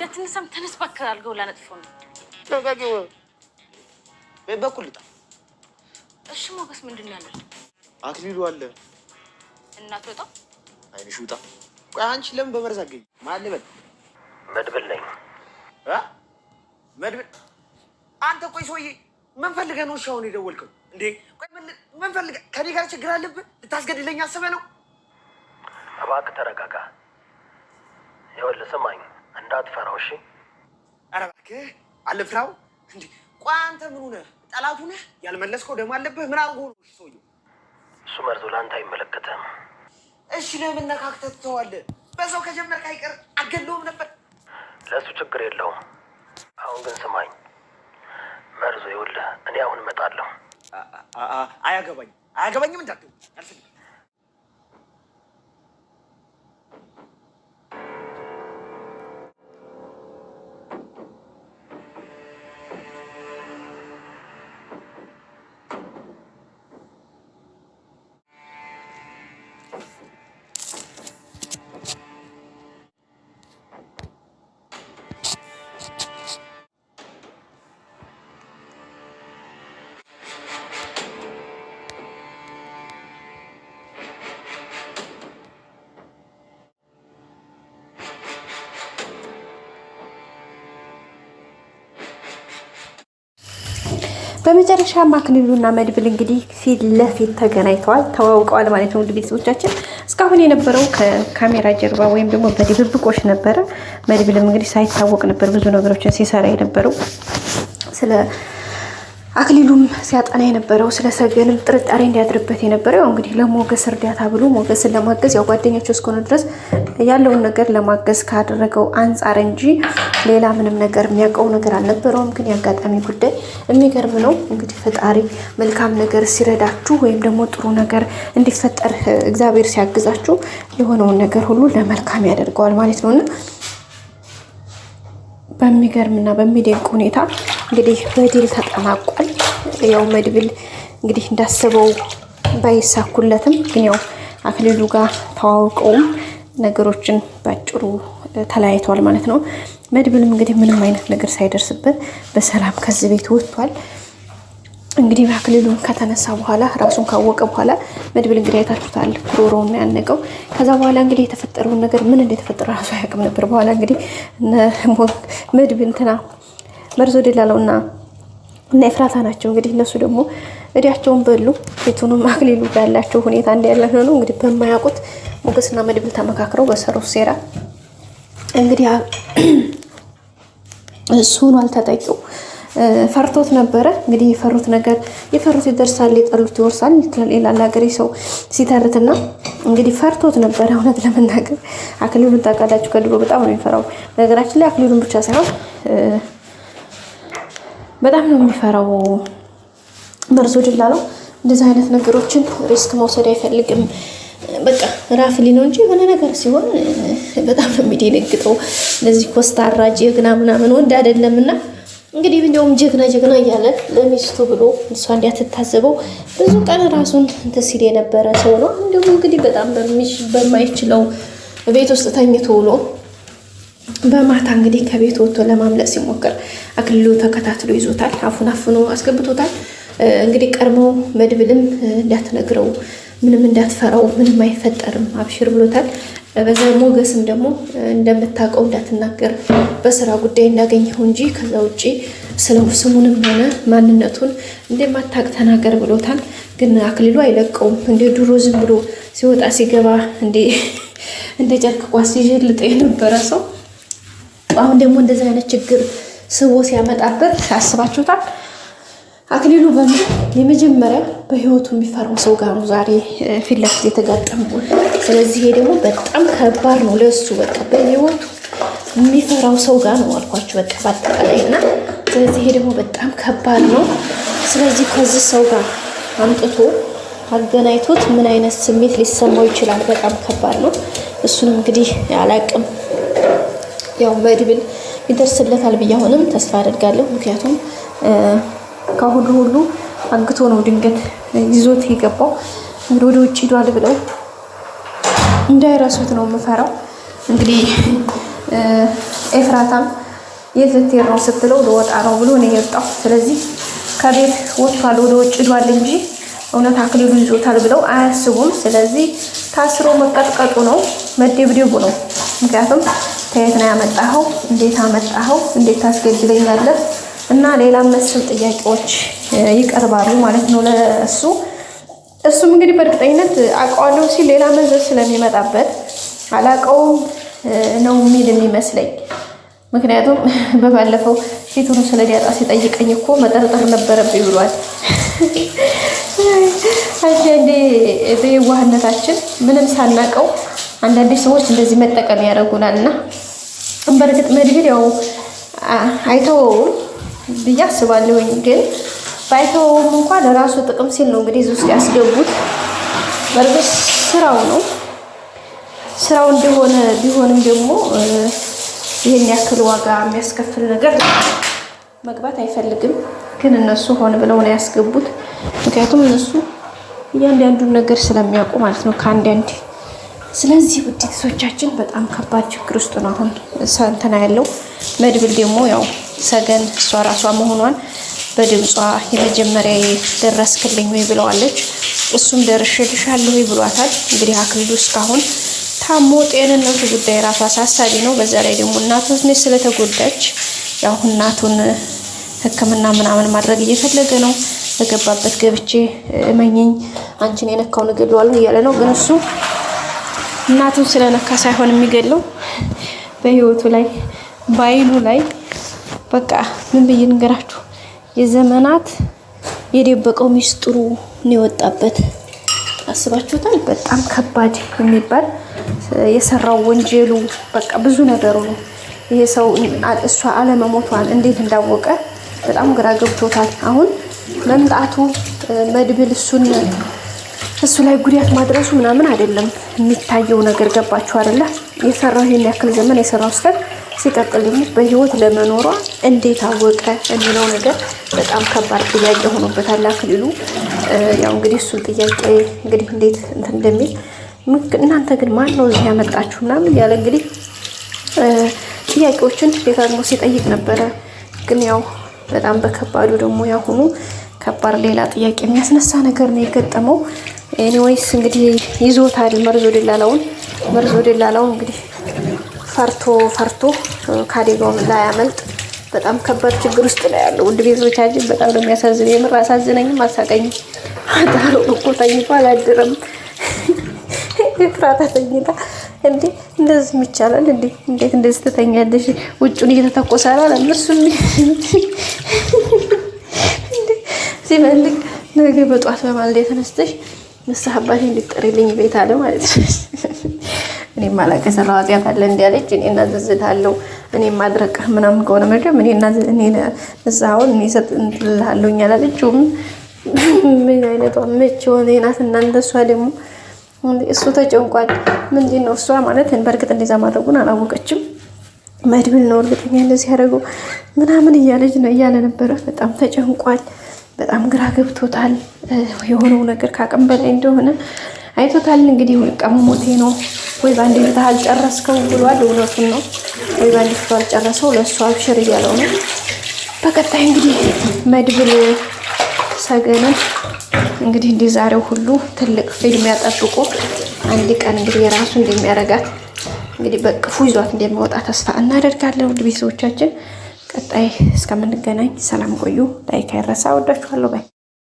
እንደተነሳም ተነስ ባክህ አልገው ላነጥፎ ነው ተጋጊው በበኩልታ እሺ ሞገስ ምንድነው ያለው አክሊሉ አለ እናት ወጣ አይንሽ ውጣ ቆይ አንቺ ለምን በመርዝ አገኝ ማለበል መድብል ነኝ መድብል አንተ ቆይ ሰውዬ ምን ፈልገህ ነው ሻውን የደወልከው እንዴ ቆይ ምን ፈልገህ ከኔ ጋር ችግር አለብህ ልታስገድለኝ አስበህ ነው እባክህ ተረጋጋ ይኸውልህ ስማኝ እንዳትፈራው እሺ ኧረ እባክህ አልፍራው እንዴ ቆይ አንተ ምን ሆነህ ጠላቱ ነህ ያልመለስከው ደም አለብህ ምን አድርጎ ነው ሰውዬው እሱ መርዙ ለአንተ አይመለከትህም እሺ ለምን ነካክተህ ትተዋለህ በዛው ከጀመርክ አይቀር አገለውም ነበር ለእሱ ችግር የለውም አሁን ግን ስማኝ መርዙ ይኸውልህ እኔ አሁን እመጣለሁ አያገባኝም እንዳትል አልፈልግም በመጨረሻ አክሊሉና መድብል እንግዲህ ፊት ለፊት ተገናኝተዋል ተዋውቀዋል ማለት ነው። ውድ ቤተሰቦቻችን እስካሁን የነበረው ከካሜራ ጀርባ ወይም ደግሞ በድብብቆሽ ነበረ። መድብልም እንግዲህ ሳይታወቅ ነበር ብዙ ነገሮችን ሲሰራ የነበረው ስለ አክሊሉም ሲያጠና የነበረው ስለ ሰገንም ጥርጣሬ እንዲያድርበት የነበረው ያው እንግዲህ ለሞገስ እርዳታ ብሎ ሞገስን ለማገዝ ያው ጓደኛቸው እስከሆነ ድረስ ያለውን ነገር ለማገዝ ካደረገው አንጻር እንጂ ሌላ ምንም ነገር የሚያውቀው ነገር አልነበረውም። ግን ያጋጣሚ ጉዳይ የሚገርም ነው። እንግዲህ ፈጣሪ መልካም ነገር ሲረዳችሁ ወይም ደግሞ ጥሩ ነገር እንዲፈጠር እግዚአብሔር ሲያግዛችሁ የሆነውን ነገር ሁሉ ለመልካም ያደርገዋል ማለት ነውና በሚገርምና በሚደንቅ ሁኔታ እንግዲህ በድል ተጠናቋል። ያው መድብል እንግዲህ እንዳሰበው ባይሳኩለትም ግን ያው አክሊሉ ጋር ተዋውቀውም ነገሮችን ባጭሩ ተለያይተዋል ማለት ነው። መድብልም እንግዲህ ምንም አይነት ነገር ሳይደርስበት በሰላም ከዚህ ቤት ወጥቷል። እንግዲህ አክሊሉ ከተነሳ በኋላ ራሱን ካወቀ በኋላ መድብል እንግዲህ አይታችሁታል ሮሮውን ያነቀው። ከዛ በኋላ እንግዲህ የተፈጠረውን ነገር ምን እንደተፈጠረ ራሱ አያውቅም ነበር። በኋላ እንግዲህ መድብል እንትና መርዞ ደላላውና እና ኤፍራታ ናቸው እንግዲህ እነሱ ደግሞ እዲያቸውን በሉ። ቤቱንም አክሊሉ ያላቸው ሁኔታ እንዳለ ነው እንግዲህ በማያውቁት ሞገስና መድብል ተመካክረው በሰሩት ሴራ እንግዲህ እሱን አልተጠቂው ፈርቶት ነበረ። እንግዲህ የፈሩት ነገር የፈሩት ይደርሳል የጠሉት ይወርሳል ይላል ሀገሬ ሰው ሲተርትና እንግዲህ ፈርቶት ነበረ። እውነት ለመናገር አክሊሉን ታውቃላችሁ ከድሮ በጣም ነው የሚፈራው። ነገራችን ላይ አክሊሉን ብቻ ሳይሆን በጣም ነው የሚፈራው መርዞ ደላላው። እንደዚህ አይነት ነገሮችን ሪስክ መውሰድ አይፈልግም። በቃ ራፍሊ ነው እንጂ የሆነ ነገር ሲሆን በጣም ነው የሚደነግጠው። እንደዚህ ኮስታራ ጀግና ምናምን ወንድ አይደለምና እንግዲህ እንደውም ጀግና እያለ ለሚስቱ ብሎ እሷ እንዲያትታዘበው ብዙ ቀን ራሱን እንትን ሲል የነበረ ሰው ነው። እንደውም እንግዲህ በጣም በማይችለው ቤት ውስጥ ተኝቶ ውሎ በማታ እንግዲህ ከቤት ወጥቶ ለማምለጥ ሲሞክር አክሊሉ ተከታትሎ ይዞታል። አፉን አፍኖ አስገብቶታል። እንግዲህ ቀርመው መድብልም እንዳትነግረው ምንም እንዳትፈራው ምንም አይፈጠርም አብሽር ብሎታል። በዛ ሞገስም ደግሞ እንደምታውቀው እንዳትናገር በስራ ጉዳይ እንዳገኘው እንጂ ከዛ ውጪ ስለው ስሙንም ሆነ ማንነቱን እንደማታውቅ ተናገር ብሎታል። ግን አክሊሉ አይለቀውም። እንደ ድሮ ዝም ብሎ ሲወጣ ሲገባ እንደ ጨርቅ ኳስ ይዤልጥ የነበረ ሰው አሁን ደግሞ እንደዚህ አይነት ችግር ስቦ ሲያመጣበት አስባችሁታል። አክሊሉ በምን የመጀመሪያ በህይወቱ የሚፈራው ሰው ጋር ነው ዛሬ ፊት ለፊት የተጋጠመው። ስለዚህ ይሄ ደግሞ በጣም ከባድ ነው ለሱ። በቃ በህይወቱ የሚፈራው ሰው ጋር ነው አልኳችሁ በቃ በአጠቃላይና ስለዚህ ይሄ ደግሞ በጣም ከባድ ነው። ስለዚህ ከዚህ ሰው ጋር አምጥቶ አገናኝቶት ምን አይነት ስሜት ሊሰማው ይችላል? በጣም ከባድ ነው። እሱንም እንግዲህ አላቅም ያው መድብል ይደርስለታል ብዬ አሁንም ተስፋ አደርጋለሁ። ምክንያቱም ከሁሉ አግቶ ነው ድንገት ይዞት የገባው። እንግዲህ ወደ ውጭ ሄዷል ብለው እንዳይረሱት ነው የምፈራው። እንግዲህ ኤፍራታም የት ልትሄድ ነው ስትለው ልወጣ ነው ብሎ ነው የወጣው። ስለዚህ ከቤት ወጥቷል፣ ወደ ውጭ ሄዷል እንጂ እውነት አክሊሉ ይዞታል ብለው አያስቡም። ስለዚህ ታስሮ መቀጥቀጡ ነው፣ መደብደቡ ነው። ምክንያቱም ከየት ነው ያመጣኸው? እንዴት አመጣኸው? እንዴት ታስገድለኛለህ? እና ሌላ መሰል ጥያቄዎች ይቀርባሉ ማለት ነው ለእሱ። እሱም እንግዲህ በእርግጠኝነት አውቀዋለሁ ሲል ሌላ መንዘር ስለሚመጣበት አላውቀውም ነው የሚል የሚመስለኝ። ምክንያቱም በባለፈው ፊቱን ስለ ዲያጣ ሲጠይቀኝ እኮ መጠርጠር ነበረብኝ ብሏል። አንዳንዴ በየዋህነታችን ምንም ሳናውቀው አንዳንዴ ሰዎች እንደዚህ መጠቀም ያደርጉናል። እና በእርግጥ መድብል ያው አይተወውም ብዬ አስባለሁኝ። ግን ባይተወውም እንኳን ለራሱ ጥቅም ሲል ነው እንግዲህ እዚህ ውስጥ ያስገቡት። በእርግጥ ስራው ነው፣ ስራው እንደሆነ ቢሆንም ደግሞ ይህን ያክል ዋጋ የሚያስከፍል ነገር መግባት አይፈልግም። ግን እነሱ ሆን ብለው ነው ያስገቡት። ምክንያቱም እነሱ እያንዳንዱን ነገር ስለሚያውቁ ማለት ነው ከአንዳንድ። ስለዚህ ውጤቶቻችን በጣም ከባድ ችግር ውስጥ ነው አሁን እንትና ያለው። መድብል ደግሞ ያው ሰገን እሷ ራሷ መሆኗን በድምጿ የመጀመሪያ ደረስክልኝ ወይ ብለዋለች። እሱም ደርሼልሻለሁ ወይ ብሏታል። እንግዲህ አክሊሉ እስካሁን ታሞ ጤንነቱ ጉዳይ ራሱ አሳሳቢ ነው። በዛ ላይ ደግሞ እናቱ ትንሽ ስለተጎዳች ያው እናቱን ሕክምና ምናምን ማድረግ እየፈለገ ነው። በገባበት ገብቼ እመኝኝ አንቺን የነካውን እገድለዋለሁ እያለ ነው። ግን እሱ እናቱን ስለነካ ሳይሆን የሚገድለው በህይወቱ ላይ በአይኑ ላይ በቃ ምን ብዬ ንገራችሁ፣ የዘመናት የደበቀው ሚስጥሩ ነው የወጣበት። አስባችሁታል? በጣም ከባድ የሚባል የሰራው ወንጀሉ በቃ ብዙ ነገሩ ነው። ይሄ ሰው እሷ አለመሞቷን እንዴት እንዳወቀ በጣም ግራ ገብቶታል። አሁን መምጣቱ መድብል እሱ ላይ ጉዳት ማድረሱ ምናምን አይደለም የሚታየው ነገር። ገባችሁ አይደለ? የሰራው ይሄን ያክል ዘመን የሰራው ስህተት ሲቀጥል ደግሞ በህይወት ለመኖሯ እንዴት አወቀ የሚለው ነገር በጣም ከባድ ጥያቄ ሆኖበታል አክሊሉ። ያው እንግዲህ እሱን ጥያቄ እንግዲህ እንዴት እንትን እንደሚል እናንተ ግን ማን ነው እዚህ ያመጣችሁ ምናምን እያለ እንግዲህ ጥያቄዎችን ደጋግሞ ሲጠይቅ ነበረ። ግን ያው በጣም በከባዱ ደግሞ ያሁኑ ከባድ ሌላ ጥያቄ የሚያስነሳ ነገር ነው የገጠመው። ኤኒዌይስ እንግዲህ ይዞታል መርዞ ደላላውን እንግዲህ ፈርቶ ካዴጋውም ላይ ያመልጥ በጣም ከባድ ችግር ውስጥ ነው ያለው። ውድ ቤተሰቦቻችን በጣም ነው የሚያሳዝነው። የምር አሳዝነኝም አሳቀኝም። አጣሩ እኮ ተኝቶ አላደረም። ኤፍራታ ተኝታ እንዴ እንደዚህ ይቻላል እንዴ? እንዴት እንደዚህ ትተኛለሽ? ውጭውን እየተተኮሰ አላለም እሱ እንዴ ሲፈልግ ነገ በጧት በማለዳ ተነስተሽ ንስሐ አባቴ እንድትጠሪልኝ ቤት አለ ማለት ነው። እኔ ማላቀ ሰራው ኃጢአት አለ እንዲያለች እኔ እናዘዝታለሁ። እኔ ማድረቅ ምናምን ከሆነ መቼም እኔ ንስሐውን እኔ ሰጥልሃለሁ አላለችውም። ምን አይነቷ መች ሆነ ናት እናንተ። እሷ ደግሞ እሱ ተጨንቋል። ምንድን ነው እሷ ማለት በእርግጥ እንደዛ ማድረጉን አላወቀችም። መድብል ነው እርግጠኛ እንደዚህ ያደረገው ምናምን እያለ ነበረ። በጣም ተጨንቋል። በጣም ግራ ገብቶታል። የሆነው ነገር ካቅም በላይ እንደሆነ አይቶታል። እንግዲህ ቀመሞቴ ነው ወይ ባንዴ ፍትህ አልጨረስከው ብሏል። እውነቱን ነው። ወይ ባንዴ ፍትህ አልጨረሰው ለእሱ አብሽር እያለው ነው። በቀጣይ እንግዲህ መድብል ሰገንን እንግዲህ እንደ ዛሬው ሁሉ ትልቅ ፊልም ያጠብቁ። አንድ ቀን እንግዲህ የራሱ እንደሚያረጋት እንግዲህ በቅፉ ይዟት እንደሚወጣ ተስፋ እናደርጋለን። ውድ ቤተሰቦቻችን ቀጣይ እስከምንገናኝ ሰላም ቆዩ። ላይክ አይረሳ። ወዳችኋለሁ። ባይ